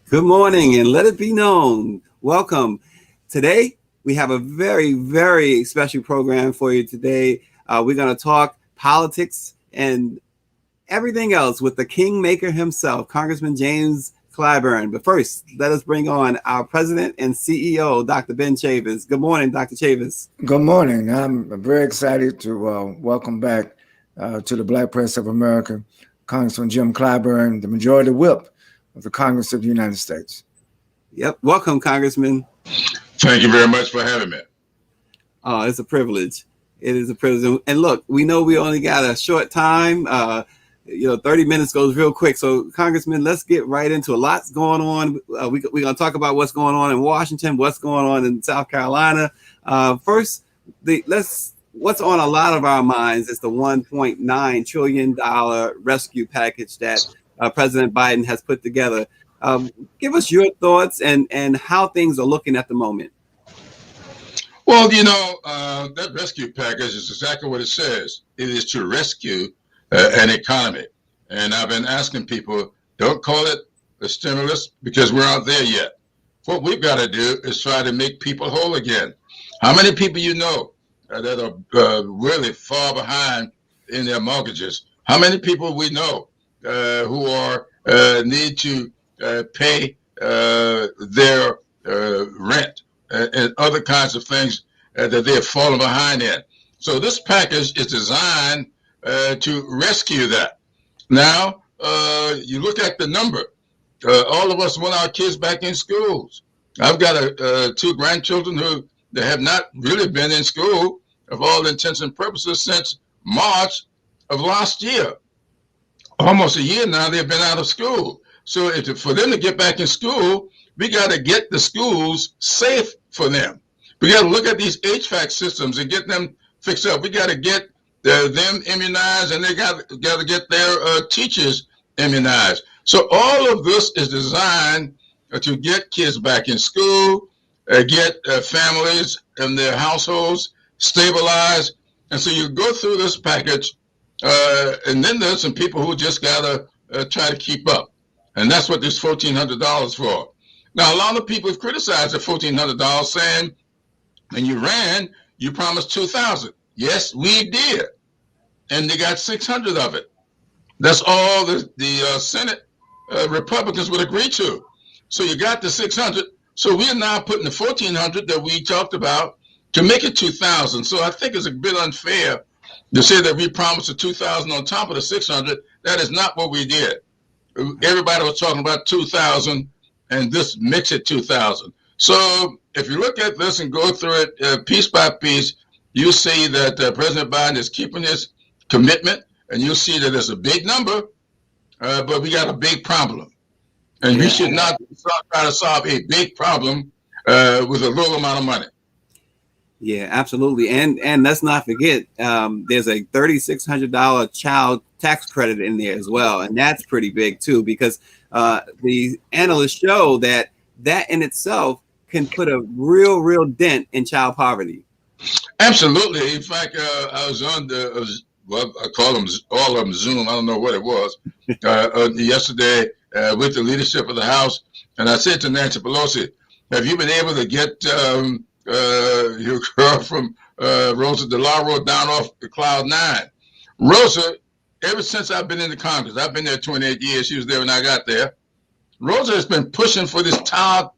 Good morning, and let it be known. Welcome. Today, we have a very, very special program for you today. We're going to talk politics and everything else with the Kingmaker himself, Congressman James Clyburn. But first, let us bring on our president and CEO, Dr. Ben Chavis. Good morning, Dr. Chavis. Good morning. I'm very excited to welcome back to the Black Press of America, Congressman Jim Clyburn, the Majority Whip of the Congress of the United States. Yep. Welcome, Congressman. Thank you very much for having me. Oh, it's a privilege. It is a privilege. And look, we know we only got a short time. 30 minutes goes real quick. So, Congressman, let's get right into a lot's going on. We're going to talk about what's going on in Washington, what's going on in South Carolina. First, what's on a lot of our minds is the $1.9 trillion rescue package that President Biden has put together. Give us your thoughts and how things are looking at the moment. Well, that rescue package is exactly what it says. It is to rescue an economy. And I've been asking people, don't call it a stimulus because we're not there yet. What we've got to do is try to make people whole again. How many people you know that are really far behind in their mortgages? How many people we know who are need to pay their rent and other kinds of things that they're falling behind in? So this package is designed to rescue that. Now, you look at the number. All of us want our kids back in schools. I've got two grandchildren who they have not really been in school, of all intents and purposes, since March of last year. Almost a year now they've been out of school. So for them to get back in school, we got to get the schools safe for them. We got to look at these HVAC systems and get them fixed up. We got to get them immunized, and they got to get their teachers immunized. So all of this is designed to get kids back in school, get families and their households stabilized. And so you go through this package, and then there's some people who just got to try to keep up. And that's what this $1,400 for. Now, a lot of people have criticized the $1,400 saying, when you ran, you promised $2,000. Yes, we did. And they got $600 of it. That's all the Senate Republicans would agree to. So you got the $600. So we're now putting the $1,400 that we talked about to make it $2,000. So I think it's a bit unfair to say that we promised the $2,000 on top of the $600. That is not what we did. Everybody was talking about $2,000, and this makes it $2,000. So if you look at this and go through it piece by piece, you see that President Biden is keeping his commitment, and you'll see that it's a big number, but we got a big problem. And we should not try to solve a big problem with a little amount of money. Yeah, absolutely. And let's not forget, there's a $3,600 child tax credit in there as well. And that's pretty big, too, because the analysts show that in itself can put a real dent in child poverty. Absolutely. In fact, I was on I call them all of them Zoom. I don't know what it was yesterday with the leadership of the House. And I said to Nancy Pelosi, have you been able to get your girl from Rosa DeLauro down off the Cloud 9? Rosa, ever since I've been in the Congress, I've been there 28 years. She was there when I got there. Rosa has been pushing for this child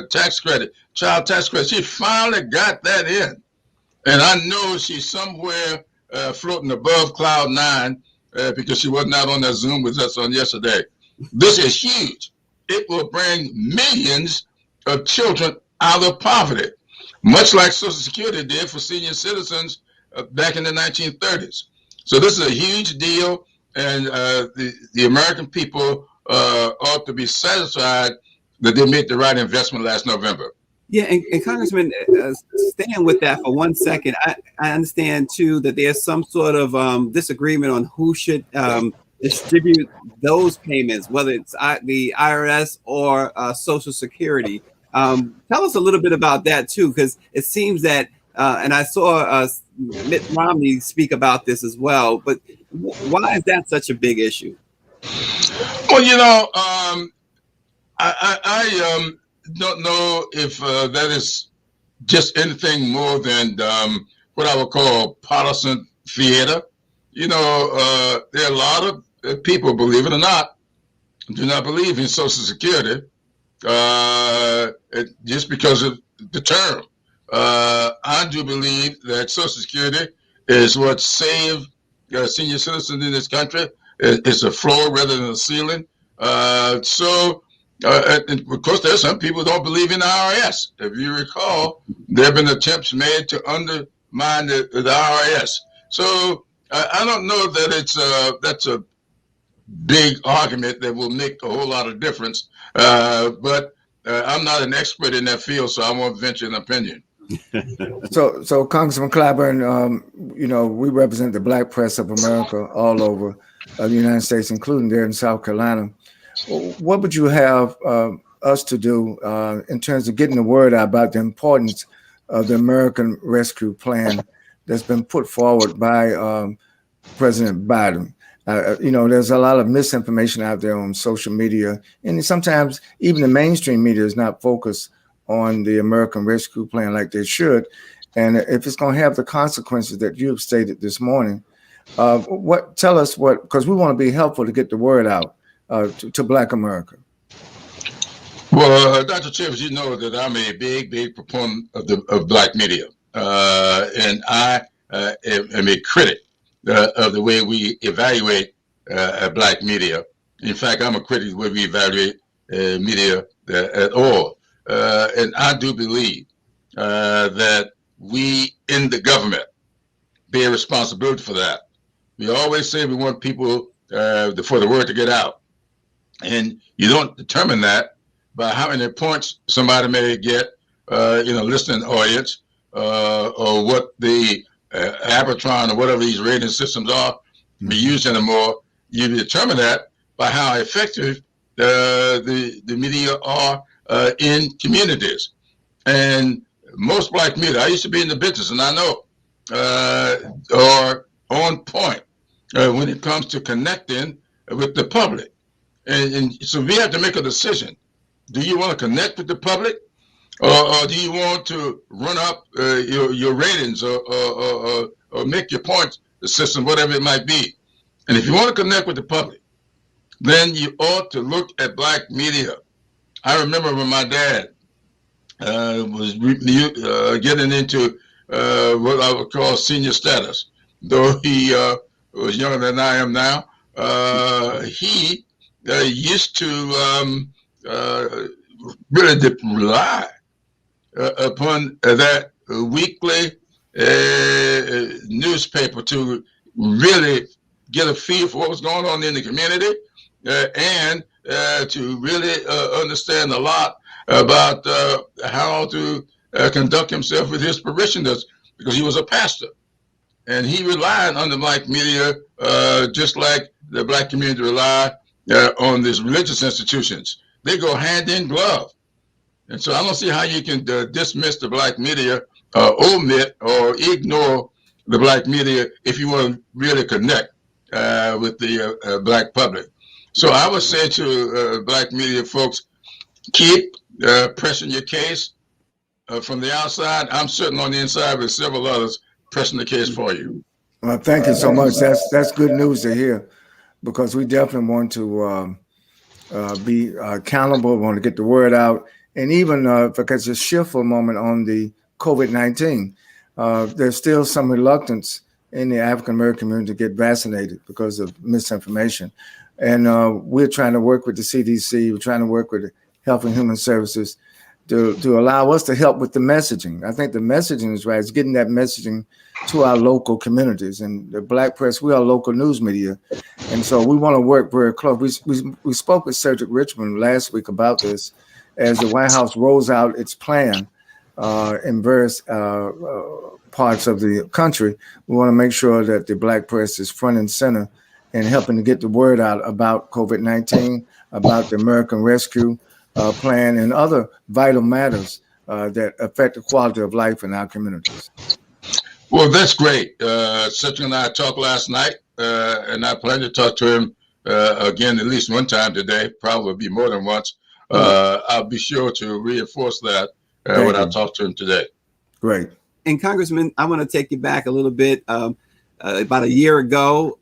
tax credit. She finally got that in. And I know she's somewhere floating above Cloud 9 because she was not on that Zoom with us on yesterday. This is huge. It will bring millions of children out of poverty, much like Social Security did for senior citizens back in the 1930s. So this is a huge deal, and the American people ought to be satisfied that they made the right investment last November. Yeah, and Congressman, staying with that for 1 second, I understand, too, that there's some sort of disagreement on who should distribute those payments, whether it's the IRS or Social Security. Tell us a little bit about that, too, because it seems that, and I saw Mitt Romney speak about this as well, but why is that such a big issue? Well, I don't know if that is just anything more than what I would call partisan theater. You know, there are a lot of people, believe it or not, do not believe in Social Security just because of the term. I do believe that Social Security is what saved senior citizens in this country. It's a floor rather than a ceiling. And of course, there's some people who don't believe in the IRS. If you recall, there have been attempts made to undermine the IRS. So I don't know that that's a big argument that will make a whole lot of difference. But I'm not an expert in that field, so I won't venture an opinion. So Congressman Clyburn, you know, we represent the Black press of America all over the United States, including there in South Carolina. What would you have us to do in terms of getting the word out about the importance of the American Rescue Plan that's been put forward by President Biden? You know, there's a lot of misinformation out there on social media, and sometimes even the mainstream media is not focused on the American Rescue Plan like they should. And if it's going to have the consequences that you've stated this morning, tell us what, because we want to be helpful to get the word out to Black America. Well, Dr. Chivers, you know that I'm a big proponent of Black media, and I am a critic of the way we evaluate Black media. In fact, I'm a critic of the way we evaluate media at all. And I do believe that we in the government bear responsibility for that. We always say we want people for the word to get out. And you don't determine that by how many points somebody may get, listening audience, or what the Arbitron or whatever these rating systems are be used anymore. You determine that by how effective the media are in communities. And most Black media, I used to be in the business, and I know, are on point when it comes to connecting with the public. And so we have to make a decision. Do you want to connect with the public, or do you want to run up your ratings or make your point system, whatever it might be? And if you want to connect with the public, then you ought to look at Black media. I remember when my dad was getting into what I would call senior status, though he was younger than I am now. He used to really rely upon that weekly newspaper to really get a feel for what was going on in the community and to really understand a lot about how to conduct himself with his parishioners, because he was a pastor. And he relied on the Black media just like the Black community rely on these religious institutions. They go hand in glove. And so I don't see how you can dismiss the Black media, omit or ignore the Black media if you want to really connect with the Black public. So I would say to Black media folks, keep pressing your case from the outside. I'm sitting on the inside with several others pressing the case for you. Well, thank you so much. That's good news to hear, because we definitely want to be accountable, want to get the word out. And even if I could just shift for a moment on the COVID-19, there's still some reluctance in the African-American community to get vaccinated because of misinformation. And we're trying to work with the CDC, we're trying to work with the Health and Human Services to allow us to help with the messaging. I think the messaging is right. It's getting that messaging to our local communities. And the Black press, we are local news media. And so we want to work very close. We spoke with Cedric Richmond last week about this as the White House rolls out its plan in various parts of the country. We want to make sure that the Black press is front and center in helping to get the word out about COVID-19, about the American Rescue Plan, and other vital matters that affect the quality of life in our communities. Well, that's great. Cedric and I talked last night, and I plan to talk to him again at least one time today, probably be more than once, I'll be sure to reinforce that when I talk to him today. Great. And Congressman, I want to take you back a little bit. About a year ago,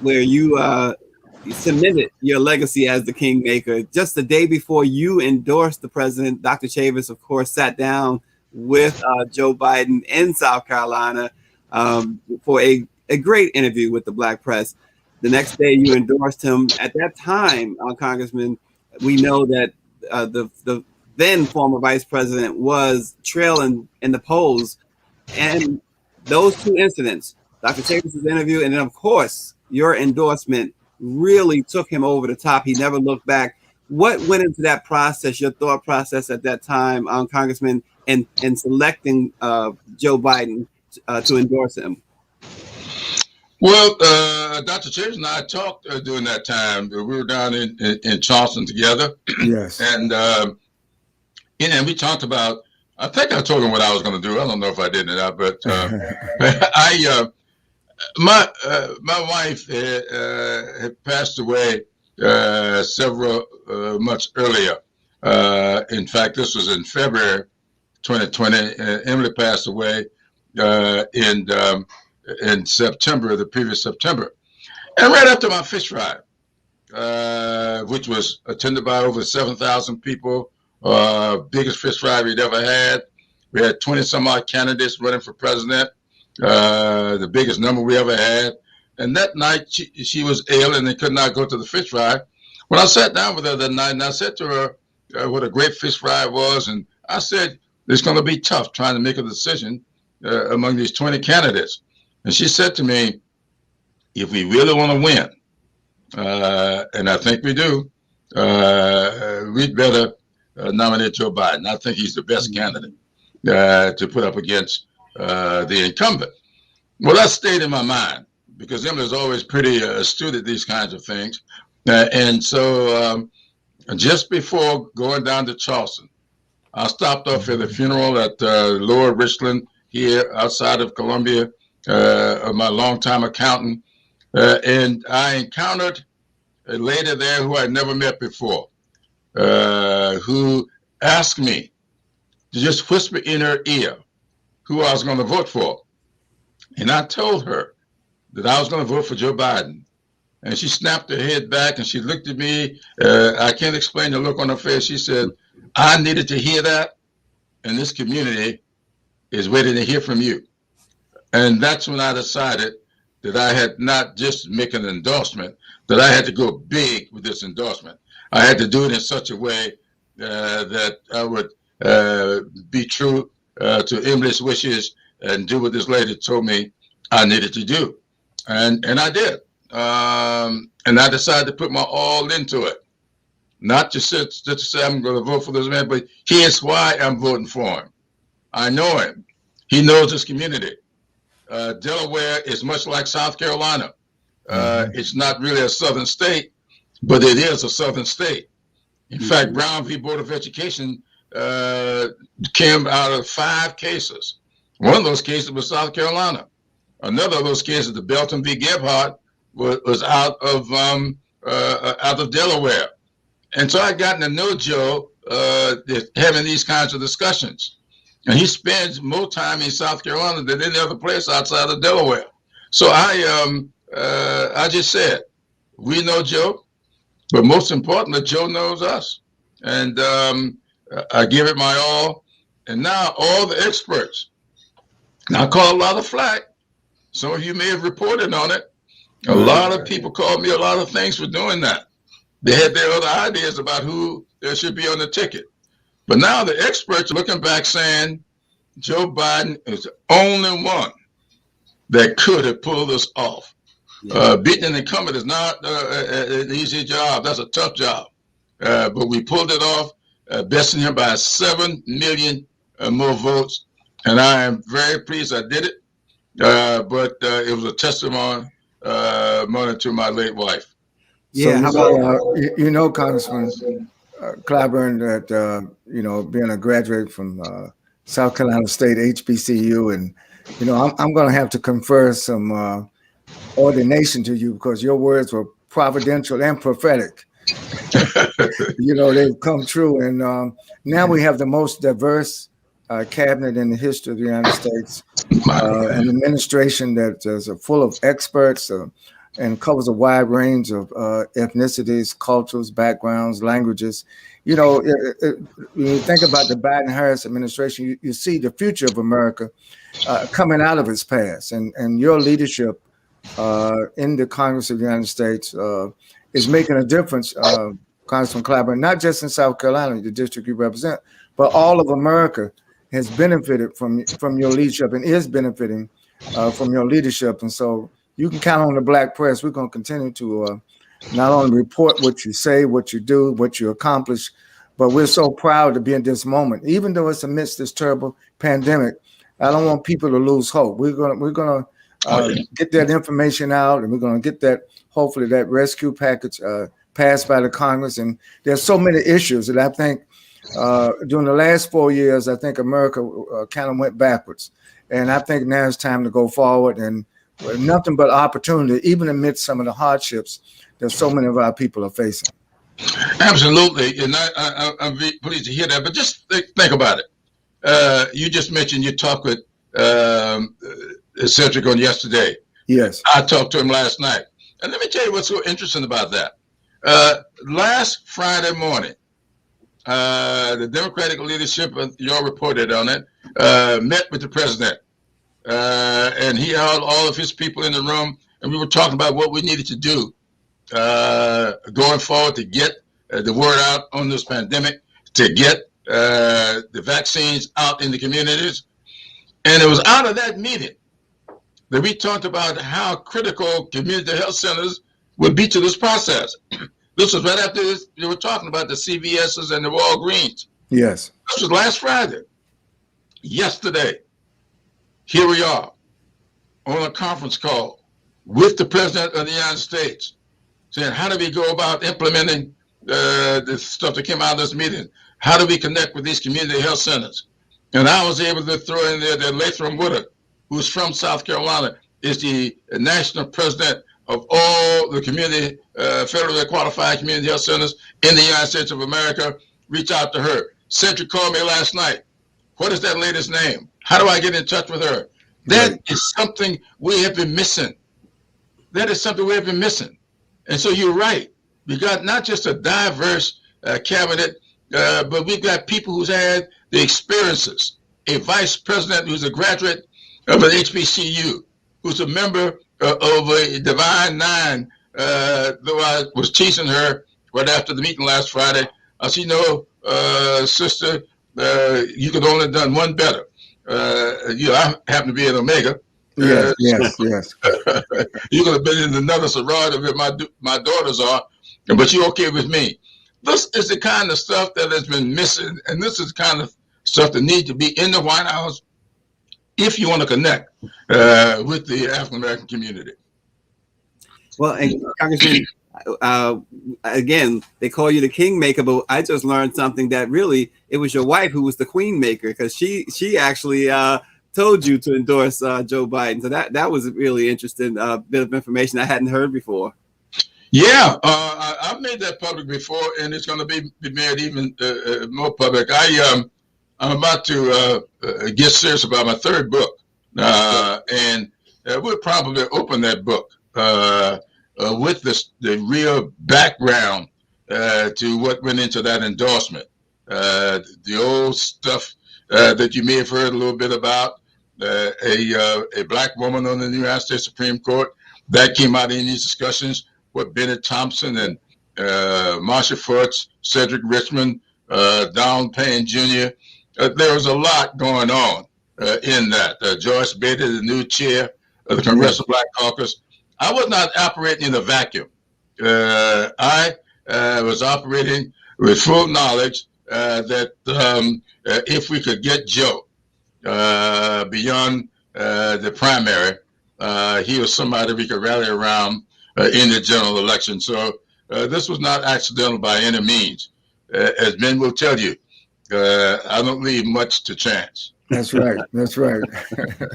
where you cemented your legacy as the Kingmaker. Just the day before you endorsed the president, Dr. Chavis, of course, sat down with Joe Biden in South Carolina for a great interview with the Black press. The next day, you endorsed him. At that time, Congressman, we know that the then former vice president was trailing in the polls. And those two incidents, Dr. Chavis' interview, and then, of course, your endorsement really took him over the top. He never looked back. What went into that process, your thought process at that time, Congressman, in selecting Joe Biden to endorse him? Well, Dr. Chavis and I talked during that time. We were down in Charleston together. Yes. And we talked about, I think I told him what I was going to do. I don't know if I did or not, but my wife had passed away several months earlier. In fact, this was in February 2020. Emily passed away in September, the previous September. And right after my fish fry, which was attended by over 7,000 people, biggest fish fry we'd ever had. We had 20 some odd candidates running for president, the biggest number we ever had. And that night she was ill and they could not go to the fish fry. When I sat down with her that night and I said to her what a great fish fry it was, and I said, it's going to be tough trying to make a decision among these 20 candidates. And she said to me, if we really want to win, and I think we do, we'd better nominate Joe Biden. I think he's the best candidate to put up against the incumbent. Well, that stayed in my mind because Emily's always pretty astute at these kinds of things. And so just before going down to Charleston, I stopped off at the funeral at Lower Richland here outside of Columbia of my longtime accountant. And I encountered a lady there who I'd never met before, who asked me to just whisper in her ear who I was going to vote for. And I told her that I was going to vote for Joe Biden. And she snapped her head back and she looked at me. I can't explain the look on her face. She said, I needed to hear that. And this community is waiting to hear from you. And that's when I decided that I had not just make an endorsement, that I had to go big with this endorsement. I had to do it in such a way that I would be true to Emily's wishes and do what this lady told me I needed to do. And I did. And I decided to put my all into it. Not just to say I'm going to vote for this man, but here's why I'm voting for him. I know him. He knows his community. Delaware is much like South Carolina. It's not really a southern state, but it is a southern state. In fact, Brown v. Board of Education came out of 5 cases. One of those cases was South Carolina. Another of those cases, the Belton v. Gebhardt, was out of Delaware. And so I gotten to know Joe having these kinds of discussions. And he spends more time in South Carolina than any other place outside of Delaware. So I just said, we know Joe, but most importantly, Joe knows us. And I give it my all. And now all the experts, and I call a lot of flack. Some of you may have reported on it. A lot of people called me a lot of things for doing that. They had their other ideas about who there should be on the ticket. But now the experts are looking back saying Joe Biden is the only one that could have pulled us off. Beating an incumbent is not an easy job. That's a tough job. But we pulled it off, besting him by 7 million more votes. And I am very pleased I did it. But it was a testimony to my late wife. Yeah, so, you know, Congressman Clyburn, that being a graduate from South Carolina State HBCU, and I'm going to have to confer some ordination to you because your words were providential and prophetic. They've come true. And now we have the most diverse cabinet in the history of the United States, an administration that is full of experts and covers a wide range of ethnicities, cultures, backgrounds, languages. When you think about the Biden-Harris administration, you see the future of America coming out of its past. And your leadership in the Congress of the United States is making a difference, Congressman Clyburn, not just in South Carolina, the district you represent, but all of America has benefited from your leadership and is benefiting from your leadership. And so you can count on the Black press. We're going to continue to not only report what you say, what you do, what you accomplish, but we're so proud to be in this moment, even though it's amidst this terrible pandemic. I don't want people to lose hope. We're gonna get that information out, and we're gonna get that, hopefully, that rescue package passed by the Congress. And there's so many issues that I think during the last 4 years, I think America kind of went backwards. And I think now it's time to go forward, and nothing but opportunity, even amidst some of the hardships that so many of our people are facing. Absolutely. And I'm pleased to hear that. But just think about it. You just mentioned you talked with Cedric on yesterday. Yes. I talked to him last night. And let me tell you what's so interesting about that. Last Friday morning, the Democratic leadership, y'all reported on it, met with the president. And he had all of his people in the room, and we were talking about what we needed to do going forward to get the word out on this pandemic, to get the vaccines out in the communities. And it was out of that meeting that we talked about how critical community health centers would be to this process. This was right after this, you were talking about the CVS's and the Walgreens. Yes. This was last Friday. Yesterday, here we are on a conference call with the President of the United States, saying, how do we go about implementing the stuff that came out of this meeting? How do we connect with these community health centers? And I was able to throw in there that Latham Woodard, who's from South Carolina, is the national president of all the community, federally qualified community health centers in the United States of America. Reach out to her. Cedric called me last night. What is that lady's name? How do I get in touch with her? That is something we have been missing. That is something we have been missing. And so you're right. We got not just a diverse cabinet, but we've got people who's had the experiences. A vice president who's a graduate of an HBCU, who's a member of a Divine Nine, though I was teasing her right after the meeting last Friday. I said, sister, you could only have done one better. I happen to be an Omega. Yes. You could have been in another sorority where my daughters are, but you're okay with me. This is the kind of stuff that has been missing, and this is the kind of stuff that needs to be in the White House if you want to connect with the African American community. Well, and Congressman, again, they call you the Kingmaker, but I just learned something that really it was your wife who was the Queen Maker, because she actually told you to endorse Joe Biden. So that was a really interesting bit of information I hadn't heard before. Yeah, I've made that public before, and it's going to be made even more public. I'm about to get serious about my third book, and we'll probably open that book with the real background to what went into that endorsement. The old stuff that you may have heard a little bit about, a black woman on the United States Supreme Court, that came out in these discussions with Bennett Thompson and Marsha Fuchs, Cedric Richmond, Don Payne Jr. There was a lot going on in that. Joyce Bader, the new chair of the Congressional Black Caucus. I was not operating in a vacuum. I was operating with full knowledge that if we could get Joe beyond the primary, he was somebody we could rally around in the general election. So this was not accidental by any means. As men will tell you, I don't leave much to chance. That's right.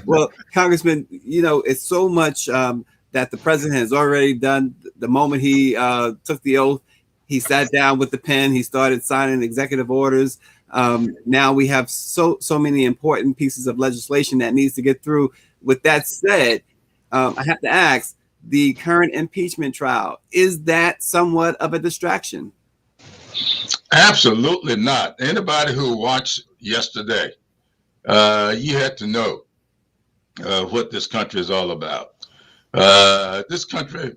Well, Congressman, it's so much that the president has already done the moment he took the oath. He sat down with the pen. He started signing executive orders. Now we have so many important pieces of legislation that needs to get through. With that said, I have to ask, the current impeachment trial, is that somewhat of a distraction? Absolutely not. Anybody who watched yesterday, you had to know what this country is all about. This country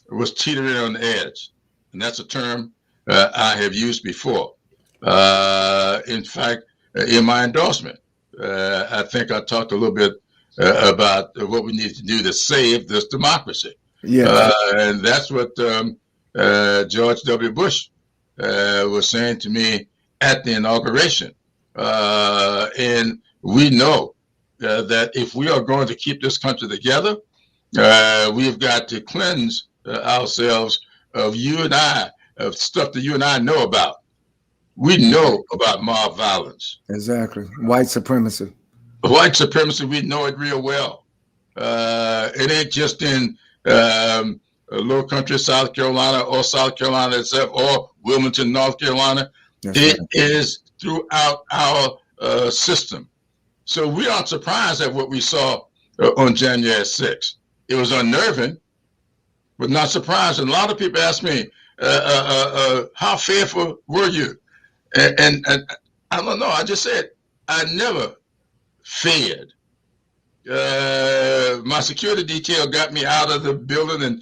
was teetering on the edge, and that's a term I have used before. In fact, in my endorsement, I think I talked a little bit about what we need to do to save this democracy. Yeah. And that's what George W. Bush was saying to me at the inauguration. And we know that if we are going to keep this country together, we've got to cleanse ourselves of you and I, of stuff that you and I know about. We know about mob violence. Exactly. White supremacy. White supremacy, we know it real well. It ain't just in low country South Carolina or South Carolina itself or Wilmington, North Carolina. It is throughout our system. So we aren't surprised at what we saw on January 6th. It was unnerving, but not surprising. A lot of people ask me, how fearful were you? And I don't know. I just said, I never feared. My security detail got me out of the building and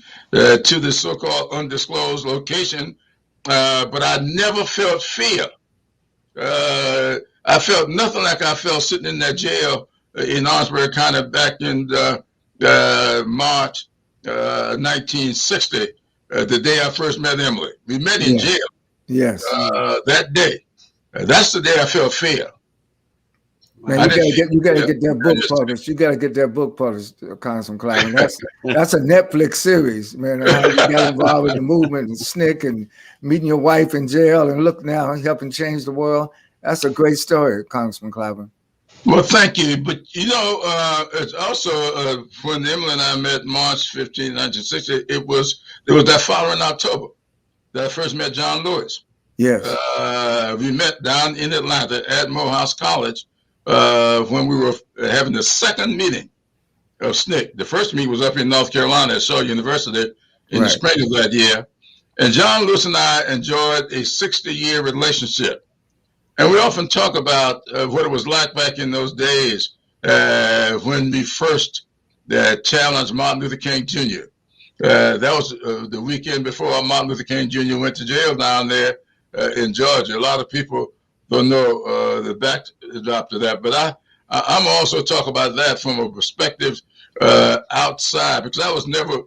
to the so-called undisclosed location, but I never felt fear. I felt nothing like I felt sitting in that jail in Orangeburg County back in March 1960, the day I first met Emily. We met in jail. Yes. That day. That's the day I felt fear. Man, you gotta get that book published. You gotta get that book published, Congressman Clyburn. That's a Netflix series, man. How you got involved in the movement and SNCC and meeting your wife in jail and look now helping change the world. That's a great story, Congressman Clyburn. Well, thank you. But you know, it's also when Emily and I met March 15, 1960. It was that following October that I first met John Lewis. Yes. We met down in Atlanta at Morehouse College. When we were having the second meeting of SNCC. The first meeting was up in North Carolina at Shaw University in the spring of that year. And John Lewis and I enjoyed a 60-year relationship. And we often talk about what it was like back in those days when we first challenged Martin Luther King Jr. That was the weekend before Martin Luther King Jr. went to jail down there in Georgia. A lot of people don't know the backdrop to that, but I'm also talking about that from a perspective outside, because I was never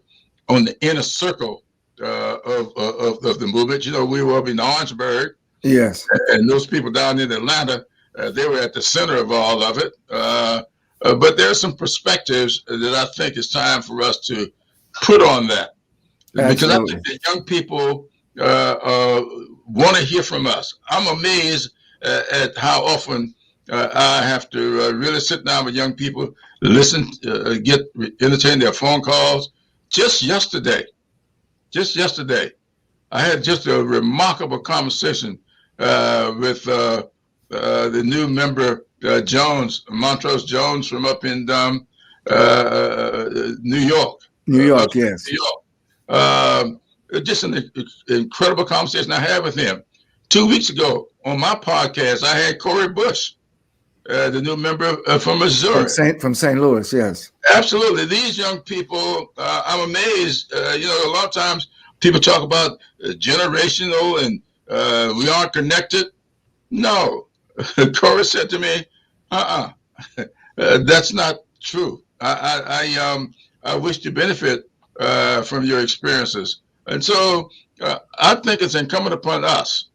on the inner circle of the movement. You know, we were up in Orangeburg, yes, and those people down in Atlanta, they were at the center of all of it. But there are some perspectives that I think it's time for us to put on that, because I think that young people want to hear from us. I'm amazed at how often I have to really sit down with young people, listen, entertain their phone calls. Just yesterday, I had just a remarkable conversation with the new member Jones, Montrose Jones, from up in New York. Yes. New York. Just an incredible conversation I had with him. 2 weeks ago on my podcast, I had Corey Bush, the new member from Missouri. From St. Louis, yes. Absolutely. These young people, I'm amazed. You know, a lot of times people talk about generational and we aren't connected. No. Corey said to me, that's not true. I wish to benefit from your experiences. And so I think it's incumbent upon us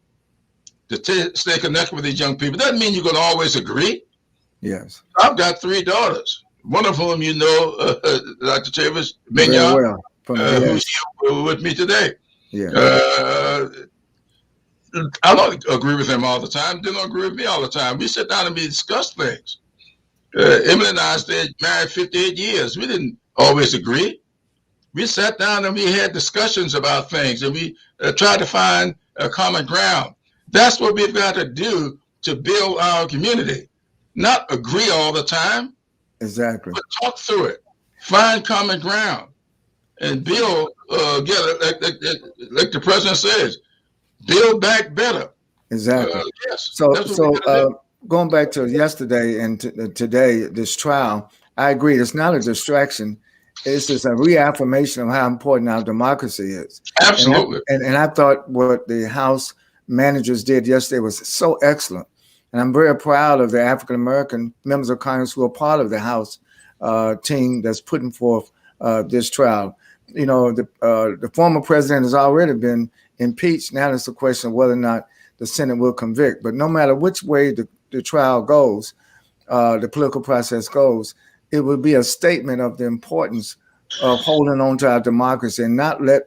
to stay connected with these young people. Doesn't mean you're going to always agree. Yes. I've got 3 daughters, one of whom you know, Dr. Chavis Mignon, who's here with me today. Yeah. I don't agree with him all the time. They don't agree with me all the time. We sit down and we discuss things. Emily and I stayed married 58 years. We didn't always agree. We sat down and we had discussions about things, and we tried to find a common ground. That's what we've got to do to build our community. Not agree all the time. Exactly. But talk through it. Find common ground. And build, like the president says, build back better. Exactly. Yes. So going back to yesterday and today, this trial, I agree. It's not a distraction. It's just a reaffirmation of how important our democracy is. Absolutely. And I thought what the House managers did yesterday was so excellent. And I'm very proud of the African-American members of Congress who are part of the House team that's putting forth this trial. You know, the former president has already been impeached. Now it's a question of whether or not the Senate will convict. But no matter which way the trial goes, the political process goes, it will be a statement of the importance of holding on to our democracy and not let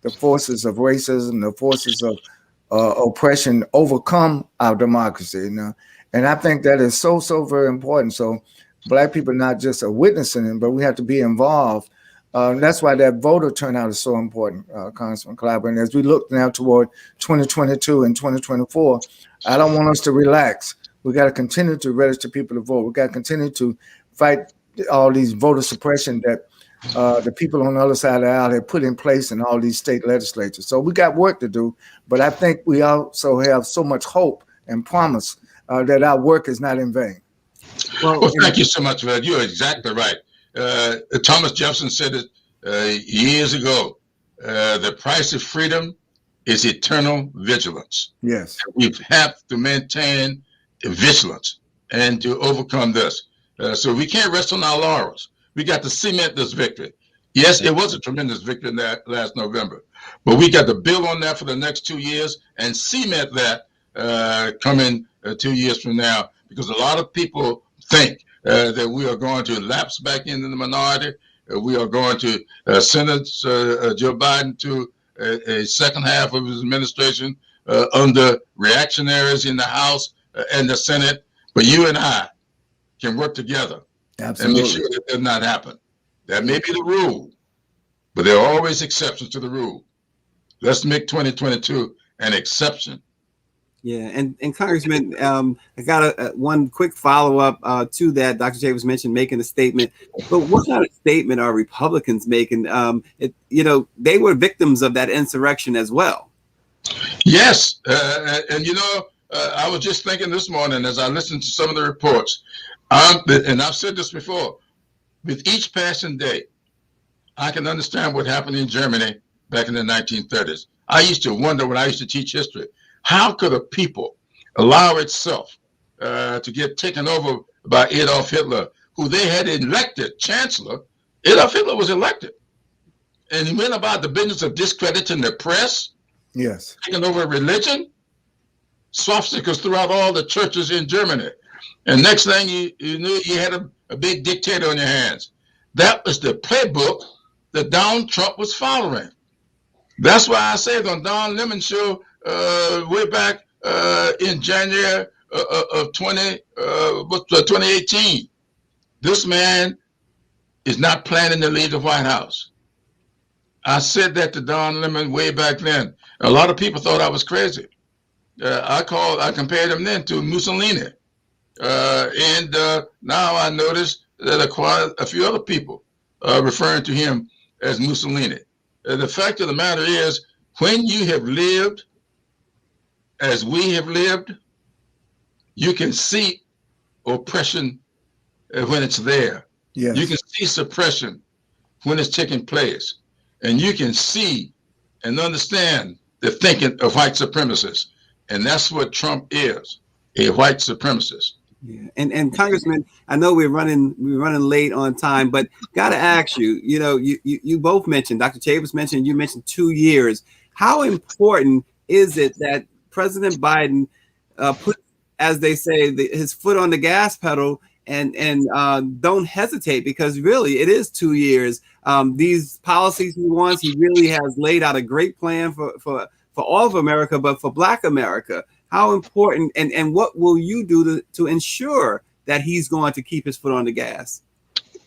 the forces of racism, the forces of oppression overcome our democracy. You know? And I think that is so very important. So Black people not just are witnessing it, but we have to be involved. That's why that voter turnout is so important, Congressman Clyburn. As we look now toward 2022 and 2024, I don't want us to relax. We got to continue to register people to vote. We got to continue to fight all these voter suppression that the people on the other side of the aisle have put in place in all these state legislatures. So we got work to do, but I think we also have so much hope and promise that our work is not in vain. Well, thank you so much, Fred. You're exactly right. Thomas Jefferson said it years ago. The price of freedom is eternal vigilance. Yes. We have to maintain vigilance and to overcome this. So we can't rest on our laurels. We got to cement this victory. Yes, it was a tremendous victory in that last November, but we got to build on that for the next 2 years and cement that coming 2 years from now, because a lot of people think that we are going to lapse back into the minority. We are going to sentence Joe Biden to a second half of his administration under reactionaries in the House and the Senate. But you and I can work together. Absolutely. And make sure that does not happen. That may be the rule, but there are always exceptions to the rule. Let's make 2022 an exception. Yeah, and Congressman, I got one quick follow-up to that. Dr. J was mentioned making a statement, but what kind of statement are Republicans making? They were victims of that insurrection as well. Yes, and I was just thinking this morning as I listened to some of the reports, and I've said this before, with each passing day, I can understand what happened in Germany back in the 1930s. I used to wonder when I used to teach history, how could a people allow itself to get taken over by Adolf Hitler, who they had elected chancellor? Adolf Hitler was elected. And he went about the business of discrediting the press, yes, taking over religion, swastikas throughout all the churches in Germany. And next thing you knew, you had a big dictator on your hands. That was the playbook that Donald Trump was following. That's why I said on Don Lemon show way back in January of 2018, this man is not planning to leave the White House. I said that to Don Lemon way back then. A lot of people thought I was crazy. I compared him then to Mussolini. And now I noticed that quite a few other people are referring to him as Mussolini. The fact of the matter is, when you have lived as we have lived, you can see oppression when it's there. Yes. You can see suppression when it's taking place. And you can see and understand the thinking of white supremacists. And that's what Trump is, a white supremacist. Yeah. And Congressman, I know we're running late on time, but got to ask you, you both mentioned, Dr. Chavez mentioned, you mentioned 2 years. How important is it that President Biden put, as they say, his foot on the gas pedal and don't hesitate, because really it is 2 years. These policies he wants, he really has laid out a great plan for all of America, but for Black America. How important and what will you do to ensure that he's going to keep his foot on the gas?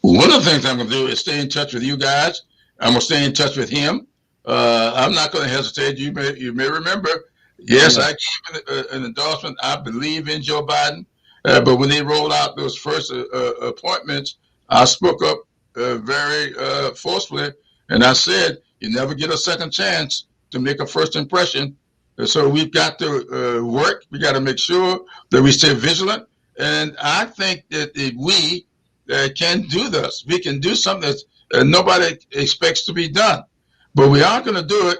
One of the things I'm going to do is stay in touch with you guys I'm gonna stay in touch with him. I'm not going to hesitate. You may remember. Yes, I gave an endorsement. I believe in Joe Biden, but when they rolled out those first appointments, I spoke up very forcefully, and I said, "You never get a second chance to make a first impression." So we've got to work. We got to make sure that we stay vigilant, and I think that if we can do this, we can do something that nobody expects to be done. But we aren't going to do it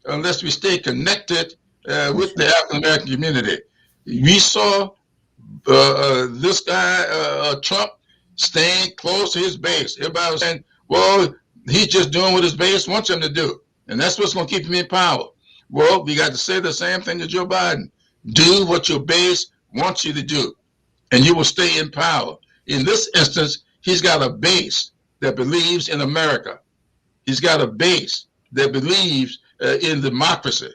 unless we stay connected with the African American community. We saw this guy, Trump, staying close to his base. Everybody was saying, well, he's just doing what his base wants him to do. And that's what's going to keep him in power. Well, we got to say the same thing to Joe Biden. Do what your base wants you to do, and you will stay in power. In this instance, he's got a base that believes in America. He's got a base that believes in democracy.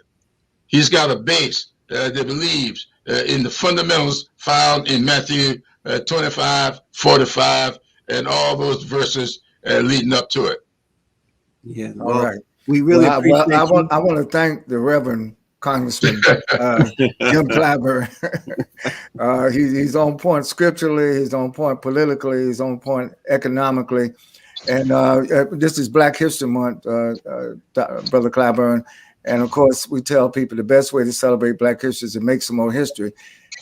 He's got a base that believes in the fundamentals found in Matthew 25:45 and all those verses leading up to it. Yeah. Well, all right. We really appreciate I want to thank the Reverend Congressman Jim Clyburn. He's on point scripturally. He's on point politically. He's on point economically. And this is Black History Month, Brother Clyburn. And of course, we tell people the best way to celebrate Black history is to make some more history.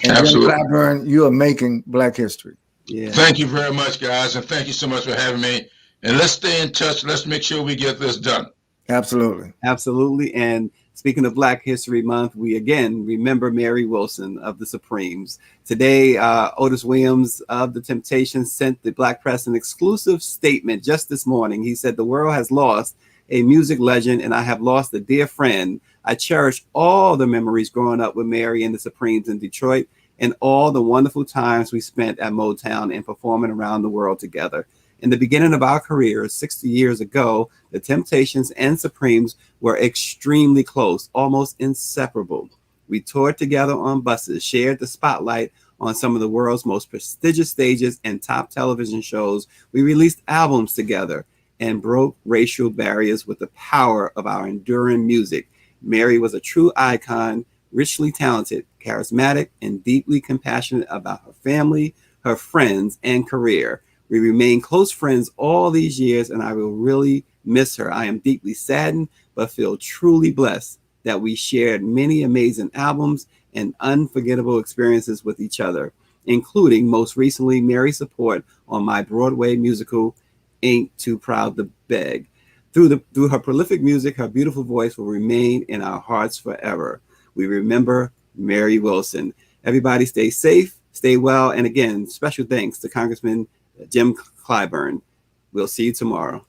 And Absolutely. Jim Clyburn, you are making Black history. Yeah. Thank you very much, guys. And thank you so much for having me. And let's stay in touch. Let's make sure we get this done. Absolutely. Absolutely. And speaking of Black History Month, we again remember Mary Wilson of the Supremes. Today, Otis Williams of the Temptations sent the Black press an exclusive statement just this morning. He said, "The world has lost a music legend, and I have lost a dear friend. I cherish all the memories growing up with Mary and the Supremes in Detroit, and all the wonderful times we spent at Motown and performing around the world together. In the beginning of our careers, 60 years ago, the Temptations and Supremes were extremely close, almost inseparable. We toured together on buses, shared the spotlight on some of the world's most prestigious stages and top television shows. We released albums together and broke racial barriers with the power of our enduring music. Mary was a true icon, richly talented, charismatic, and deeply compassionate about her family, her friends, and career. We remain close friends all these years, and I will really miss her. I am deeply saddened, but feel truly blessed that we shared many amazing albums and unforgettable experiences with each other, including most recently Mary's support on my Broadway musical, Ain't Too Proud to Beg. Through her prolific music, her beautiful voice will remain in our hearts forever. We remember Mary Wilson." Everybody stay safe, stay well, and again, special thanks to Congressman Jim Clyburn. We'll see you tomorrow.